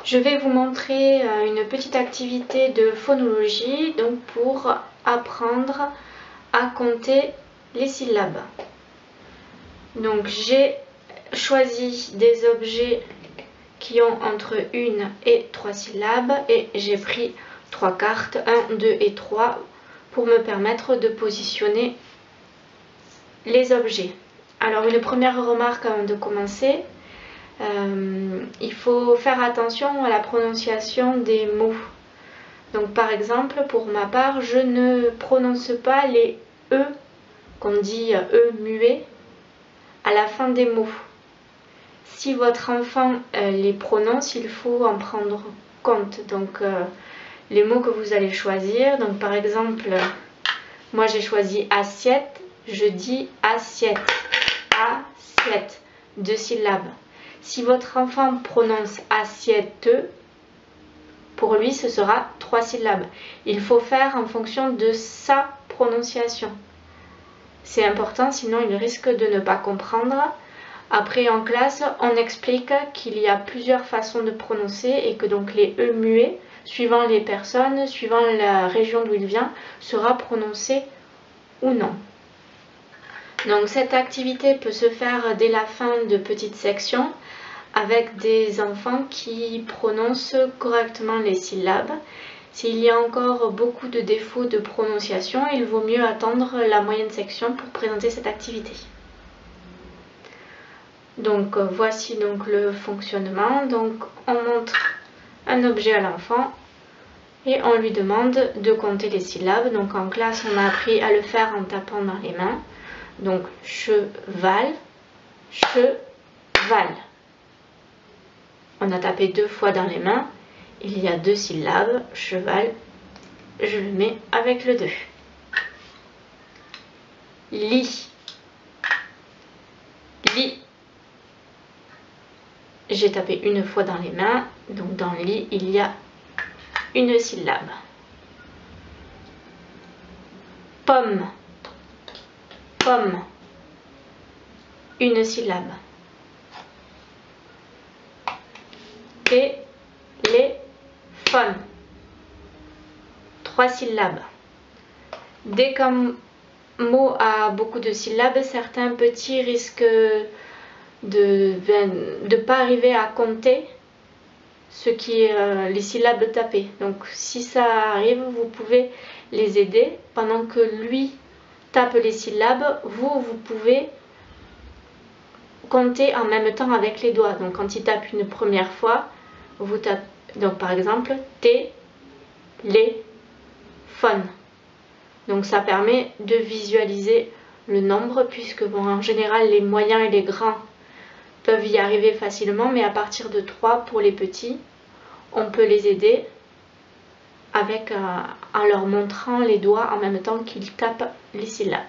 Je vais vous montrer une petite activité de phonologie donc pour apprendre à compter les syllabes. Donc j'ai choisi des objets qui ont entre 1 et 3 syllabes et j'ai pris 3 cartes, 1, 2 et 3 pour me permettre de positionner les objets. Alors une première remarque avant de commencer, il faut faire attention à la prononciation des mots. Donc par exemple, pour ma part, je ne prononce pas les E, qu'on dit E muet, à la fin des mots. Si votre enfant les prononce, il faut en prendre compte. Donc les mots que vous allez choisir, donc par exemple, moi j'ai choisi assiette, je dis assiette, assiette, 2 syllabes. Si votre enfant prononce assiette, pour lui ce sera 3 syllabes. Il faut faire en fonction de sa prononciation. C'est important, sinon il risque de ne pas comprendre. Après en classe, on explique qu'il y a plusieurs façons de prononcer et que donc les E muets, suivant les personnes, suivant la région d'où il vient, sera prononcé ou non. Donc cette activité peut se faire dès la fin de petites sections avec des enfants qui prononcent correctement les syllabes. S'il y a encore beaucoup de défauts de prononciation, il vaut mieux attendre la moyenne section pour présenter cette activité. Donc voici donc le fonctionnement. Donc on montre un objet à l'enfant et on lui demande de compter les syllabes. Donc en classe on a appris à le faire en tapant dans les mains. Donc cheval, cheval. On a tapé 2 fois dans les mains. Il y a 2 syllabes, cheval. Je le mets avec le 2. Lit, lit. J'ai tapé 1 fois dans les mains. Donc dans lit, il y a 1 syllabe. Pomme, pomme. 1 syllabe. Téléphone, 3 syllabes. Dès qu'un mot a beaucoup de syllabes, certains petits risquent de ne pas arriver à compter les syllabes tapées. Donc si ça arrive, vous pouvez les aider. Pendant que lui tape les syllabes, vous pouvez compter en même temps avec les doigts. Donc quand il tape une première fois, vous tapez, donc par exemple, téléphone. Donc ça permet de visualiser le nombre, puisque bon, en général les moyens et les grands peuvent y arriver facilement, mais à partir de 3 pour les petits, on peut les aider en leur montrant les doigts en même temps qu'ils tapent les syllabes.